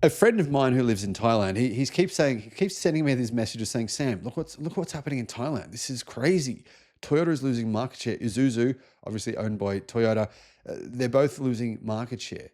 A friend of mine who lives in Thailand, he keeps sending me these messages saying, Sam, look what's happening in Thailand. This is crazy. Toyota is losing market share. Isuzu, obviously owned by Toyota, they're both losing market share,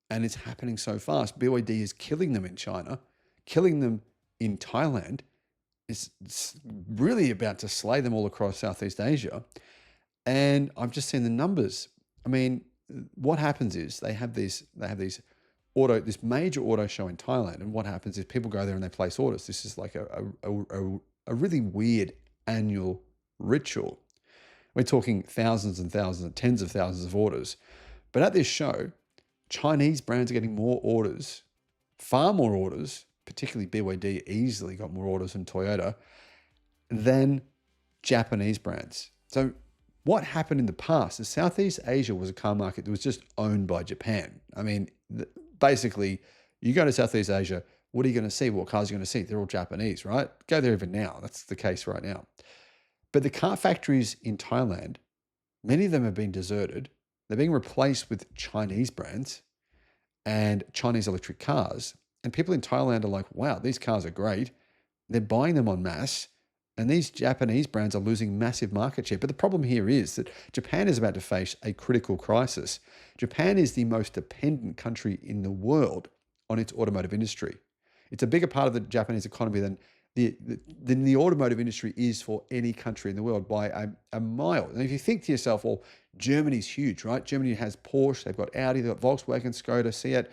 and it's happening so fast. BYD is killing them in China, killing them in Thailand. It's really about to slay them all across Southeast Asia. And I've just seen the numbers. I mean, what happens is they have these this major auto show in Thailand, and what happens is people go there and they place orders. This is like a really weird annual ritual. We're talking thousands and thousands and tens of thousands of orders. But at this show, Chinese brands are getting more orders, far more orders, particularly BYD easily got more orders than Toyota, than Japanese brands. So what happened in the past is Southeast Asia was a car market that was just owned by Japan. I mean, basically, you go to Southeast Asia, what are you going to see? What cars are you going to see? They're all Japanese, right? Go there even now. That's the case right now. But the car factories in Thailand, many of them have been deserted. They're being replaced with Chinese brands and Chinese electric cars. And people in Thailand are like, wow, these cars are great. They're buying them en masse. And these Japanese brands are losing massive market share. But the problem here is that Japan is about to face a critical crisis. Japan is the most dependent country in the world on its automotive industry. It's a bigger part of the Japanese economy than the automotive industry is for any country in the world by a mile. And if you think to yourself, well, Germany's huge, right? Germany has Porsche, they've got Audi, they've got Volkswagen, Skoda, Seat,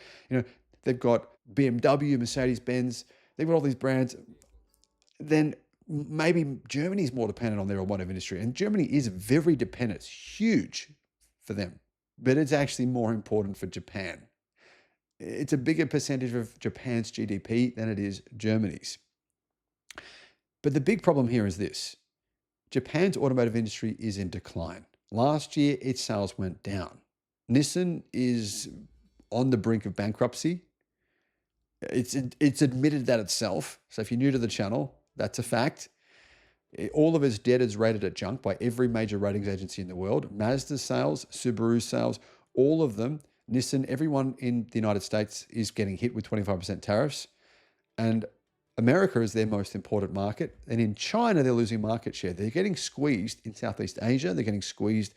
they've got BMW, Mercedes-Benz, they've got all these brands. Then maybe Germany's more dependent on their automotive industry. And Germany is very dependent. It's huge for them. But it's actually more important for Japan. It's a bigger percentage of Japan's GDP than it is Germany's. But the big problem here is this. Japan's automotive industry is in decline. Last year, its sales went down. Nissan is on the brink of bankruptcy. It's admitted that itself. So if you're new to the channel, that's a fact. All of its debt is rated at junk by every major ratings agency in the world. Mazda sales, Subaru sales, all of them, Nissan, everyone in the United States is getting hit with 25% tariffs. And America is their most important market. And in China, they're losing market share. They're getting squeezed in Southeast Asia. They're getting squeezed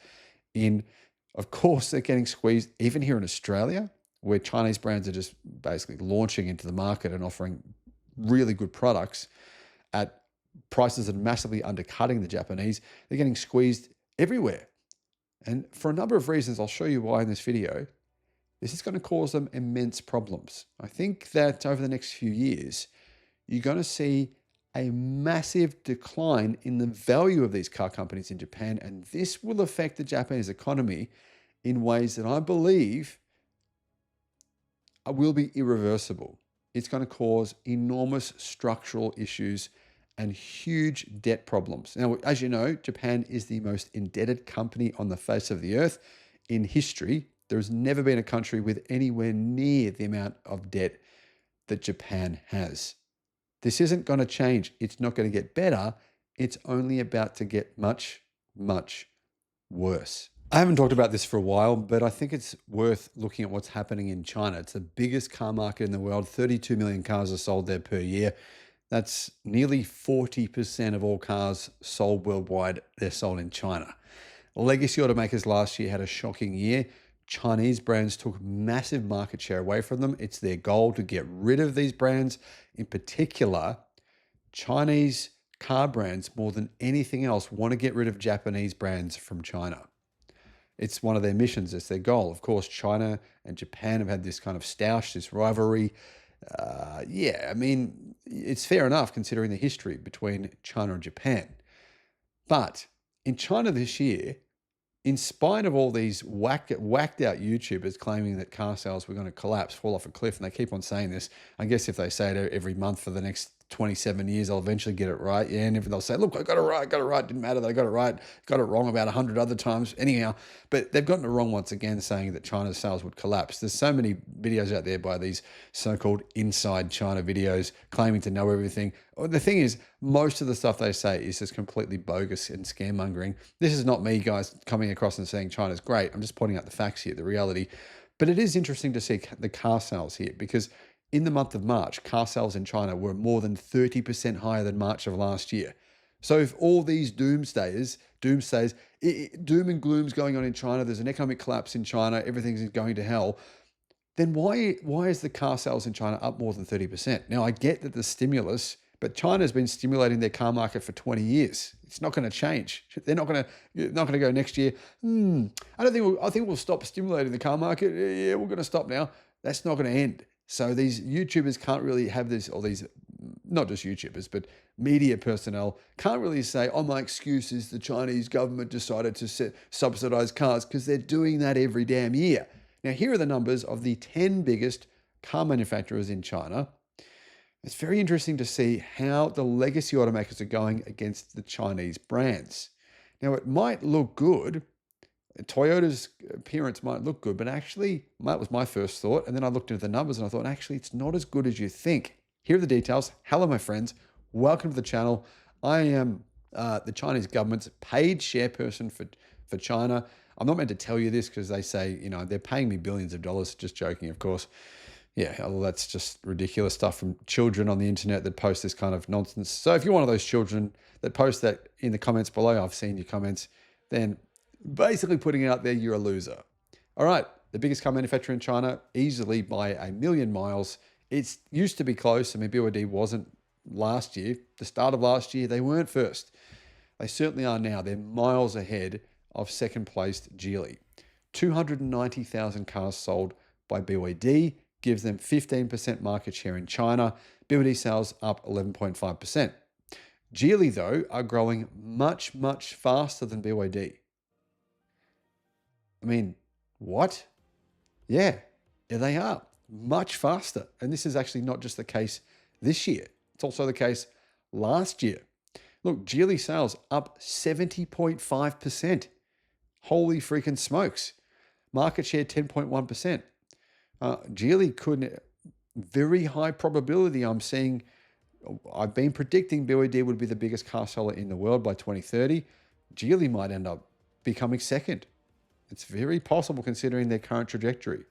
of course, they're getting squeezed even here in Australia, where Chinese brands are just basically launching into the market and offering really good products at prices that are massively undercutting the Japanese. They're getting squeezed everywhere. And for a number of reasons, I'll show you why in this video, this is going to cause them immense problems. I think that over the next few years, you're going to see a massive decline in the value of these car companies in Japan, and this will affect the Japanese economy in ways that I believe will be irreversible. It's going to cause enormous structural issues and huge debt problems. Now, as you know, Japan is the most indebted company on the face of the earth. In history, there has never been a country with anywhere near the amount of debt that Japan has. This isn't going to change. It's not going to get better. It's only about to get much, much worse. I haven't talked about this for a while, but I think it's worth looking at what's happening in China. It's the biggest car market in the world. 32 million cars are sold there per year. That's nearly 40% of all cars sold worldwide. They're sold in China. Legacy automakers last year had a shocking year. Chinese brands took massive market share away from them. It's their goal to get rid of these brands. In particular, Chinese car brands, more than anything else, want to get rid of Japanese brands from China. It's one of their missions. It's their goal. Of course, China and Japan have had this kind of stoush, this rivalry. I mean, it's fair enough considering the history between China and Japan. But in China this year, in spite of all these whacked out YouTubers claiming that car sales were going to collapse, fall off a cliff, and they keep on saying this, I guess if they say it every month for the next 27 years, I'll eventually get it right. Yeah, and they'll say, look, I got it right. Didn't matter that I got it right. Got it wrong about 100 other times. Anyhow, but they've gotten it wrong once again, saying that China's sales would collapse. There's so many videos out there by these so-called inside China videos claiming to know everything. The thing is, most of the stuff they say is just completely bogus and scaremongering. This is not me, guys, coming across and saying China's great. I'm just pointing out the facts here, the reality. But it is interesting to see the car sales here because in the month of March, car sales in China were more than 30% higher than March of last year. So if all these doomsays, doom and gloom's going on in China, there's an economic collapse in China, everything's going to hell, then why is the car sales in China up more than 30%? Now, I get that the stimulus, but China's been stimulating their car market for 20 years. It's not going to change. They're not going to go next year. I think we'll stop stimulating the car market. Yeah, we're going to stop now. That's not going to end. So these YouTubers can't really have this, or these, not just YouTubers, but media personnel can't really say, oh, my excuse is the Chinese government decided to subsidize cars, because they're doing that every damn year. Now, here are the numbers of the 10 biggest car manufacturers in China. It's very interesting to see how the legacy automakers are going against the Chinese brands. Now, it might look good. Toyota's appearance might look good, but actually, that was my first thought. And then I looked into the numbers and I thought, actually, it's not as good as you think. Here are the details. Hello, my friends. Welcome to the channel. I am the Chinese government's paid chairperson for China. I'm not meant to tell you this because they say, they're paying me billions of dollars. Just joking, of course. Yeah, well, that's just ridiculous stuff from children on the internet that post this kind of nonsense. So if you're one of those children that post that in the comments below, I've seen your comments, then basically putting out there, you're a loser. All right, the biggest car manufacturer in China, easily by a million miles. It used to be close. I mean, BYD wasn't last year. The start of last year, they weren't first. They certainly are now. They're miles ahead of second placed Geely. 290,000 cars sold by BYD gives them 15% market share in China. BYD sales up 11.5%. Geely, though, are growing much, much faster than BYD. I mean, what? Yeah, they are much faster. And this is actually not just the case this year. It's also the case last year. Look, Geely sales up 70.5%. Holy freaking smokes. Market share 10.1%. Geely could, very high probability, I've been predicting BYD would be the biggest car seller in the world by 2030. Geely might end up becoming second. It's very possible considering their current trajectory.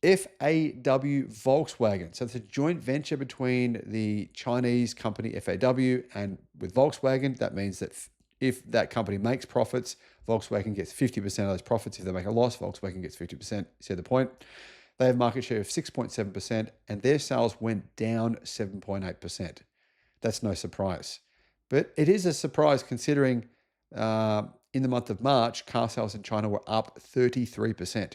FAW Volkswagen. So it's a joint venture between the Chinese company FAW and with Volkswagen. That means that if that company makes profits, Volkswagen gets 50% of those profits. If they make a loss, Volkswagen gets 50%. See the point? They have market share of 6.7% and their sales went down 7.8%. That's no surprise. But it is a surprise considering in the month of March, car sales in China were up 33%.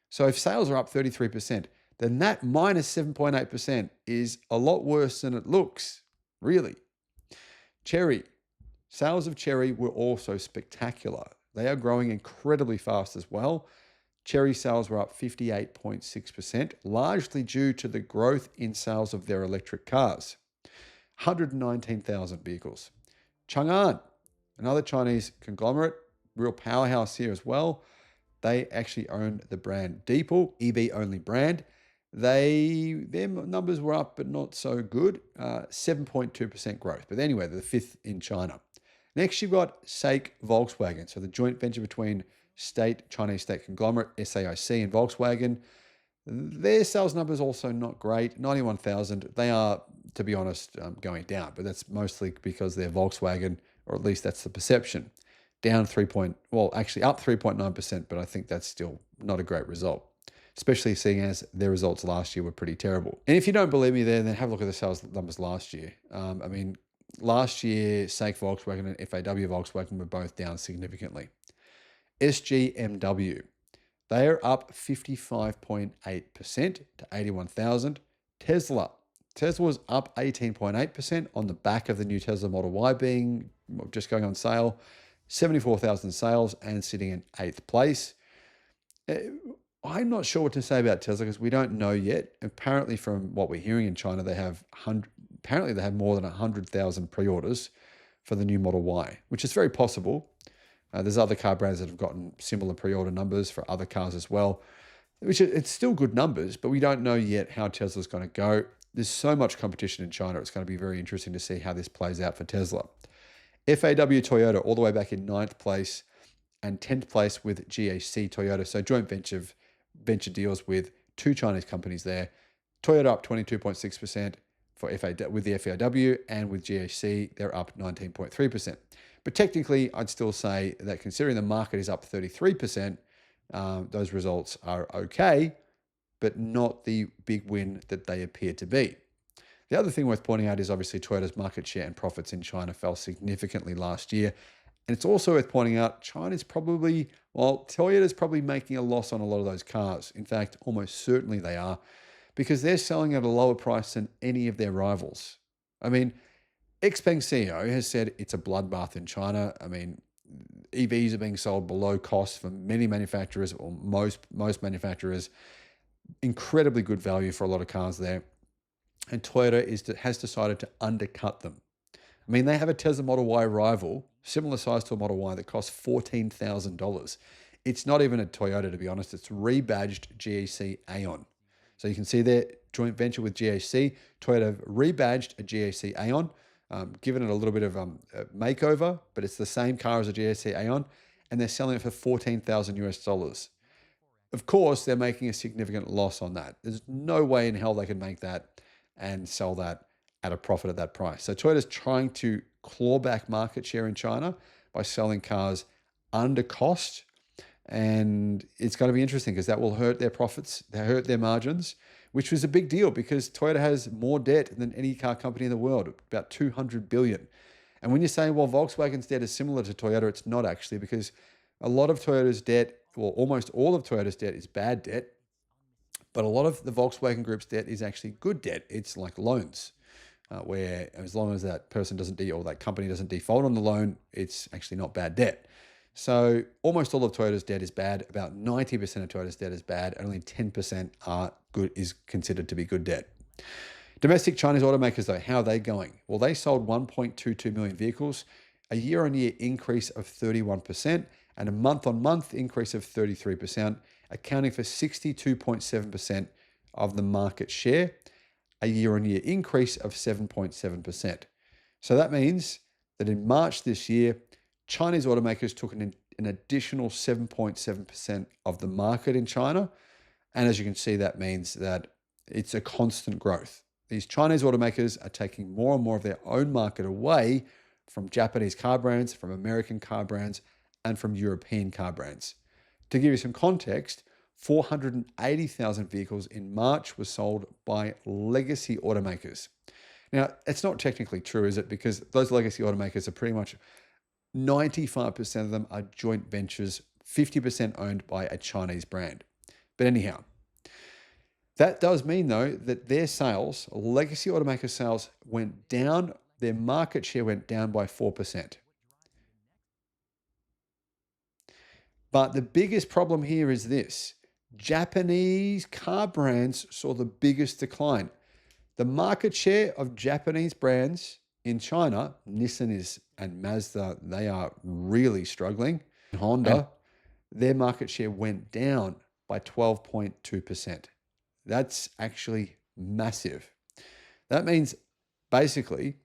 So if sales are up 33%, then that minus 7.8% is a lot worse than it looks, really. Chery. Sales of Chery were also spectacular. They are growing incredibly fast as well. Chery sales were up 58.6%, largely due to the growth in sales of their electric cars. 119,000 vehicles. Chang'an, another Chinese conglomerate, real powerhouse here as well. They actually own the brand Deepal, EV-only brand. Their numbers were up, but not so good. 7.2% growth. But anyway, they're the fifth in China. Next, you've got SAIC Volkswagen. So the joint venture between Chinese state conglomerate, SAIC, and Volkswagen. Their sales numbers also not great, 91,000. They are, to be honest, going down, but that's mostly because they're Volkswagen, or at least that's the perception. Down up 3.9%, but I think that's still not a great result, especially seeing as their results last year were pretty terrible. And if you don't believe me there, then have a look at the sales numbers last year. Last year, SAIC Volkswagen and FAW Volkswagen were both down significantly. SGMW, they are up 55.8% to 81,000. Tesla was up 18.8% on the back of the new Tesla Model Y being just going on sale. 74,000 sales and sitting in 8th place. I'm not sure what to say about Tesla because we don't know yet. Apparently, from what we're hearing in China, they have more than 100,000 pre-orders for the new Model Y, which is very possible. There's other car brands that have gotten similar pre-order numbers for other cars as well, it's still good numbers, but we don't know yet how Tesla's going to go. There's so much competition in China. It's going to be very interesting to see how this plays out for Tesla. FAW Toyota all the way back in 9th place and 10th place with GAC Toyota. So joint venture deals with two Chinese companies there. Toyota up 22.6% for with the FAW, and with GAC, they're up 19.3%. But technically, I'd still say that considering the market is up 33%, those results are okay, but not the big win that they appear to be. The other thing worth pointing out is obviously Toyota's market share and profits in China fell significantly last year. And it's also worth pointing out China's probably, well, Toyota's probably making a loss on a lot of those cars. In fact, almost certainly they are, because they're selling at a lower price than any of their rivals. I mean, XPeng CEO has said it's a bloodbath in China. I mean, EVs are being sold below cost for many manufacturers, or most manufacturers. Incredibly good value for a lot of cars there. And Toyota has decided to undercut them. I mean, they have a Tesla Model Y rival, similar size to a Model Y, that costs $14,000. It's not even a Toyota, to be honest. It's rebadged GAC Aeon. So you can see their joint venture with GAC. Toyota have rebadged a GAC Aeon, given it a little bit of a makeover, but it's the same car as a GAC Aeon, and they're selling it for $14,000. Of course, they're making a significant loss on that. There's no way in hell they could make that and sell that at a profit at that price. So Toyota's trying to claw back market share in China by selling cars under cost. And it's going to be interesting because that will hurt their profits, hurt their margins, which was a big deal because Toyota has more debt than any car company in the world, about $200 billion. And when you're saying, well, Volkswagen's debt is similar to Toyota, it's not actually, because a lot of Toyota's debt, well, almost all of Toyota's debt is bad debt, but a lot of the Volkswagen Group's debt is actually good debt. It's like loans, where as long as that person or that company doesn't default on the loan, it's actually not bad debt. So almost all of Toyota's debt is bad. About 90% of Toyota's debt is bad, and only 10% is considered to be good debt. Domestic Chinese automakers, though, how are they going? Well, they sold 1.22 million vehicles, a year-on-year increase of 31%, and a month-on-month increase of 33%, accounting for 62.7% of the market share, a year-on-year increase of 7.7%. So that means that in March this year, Chinese automakers took an additional 7.7% of the market in China. And as you can see, that means that it's a constant growth. These Chinese automakers are taking more and more of their own market away from Japanese car brands, from American car brands, and from European car brands. To give you some context, 480,000 vehicles in March were sold by legacy automakers. Now, it's not technically true, is it? Because those legacy automakers are pretty much 95% of them are joint ventures, 50% owned by a Chinese brand. But anyhow, that does mean, though, that their sales, legacy automaker sales, went down. Their market share went down by 4%. But the biggest problem here is this. Japanese car brands saw the biggest decline. The market share of Japanese brands in China, Nissan and Mazda, they are really struggling. Honda, their market share went down by 12.2%. That's actually massive. That means basically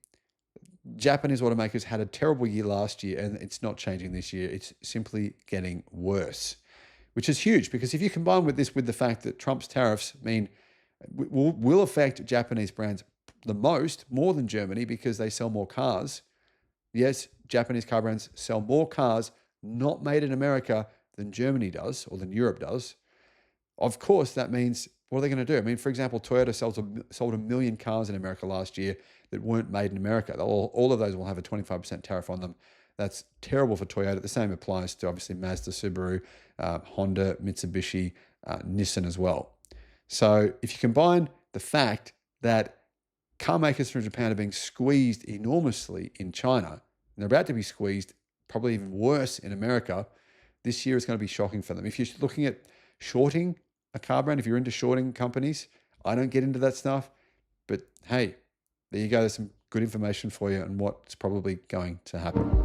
Japanese automakers had a terrible year last year, and it's not changing this year. It's simply getting worse, which is huge because if you combine this with the fact that Trump's tariffs will affect Japanese brands the most, more than Germany, because they sell more cars. Yes, Japanese car brands sell more cars not made in America than Germany does or than Europe does. Of course, that means, what are they going to do? I mean, for example, Toyota sold 1 million cars in America last year that weren't made in America. All of those will have a 25% tariff on them. That's terrible for Toyota. The same applies to obviously Mazda, Subaru, Honda, Mitsubishi, Nissan as well. So if you combine the fact that car makers from Japan are being squeezed enormously in China, and they're about to be squeezed probably even worse in America, this year is going to be shocking for them. If you're looking at shorting a car brand, if you're into shorting companies, I don't get into that stuff. But hey, there you go. There's some good information for you on what's probably going to happen.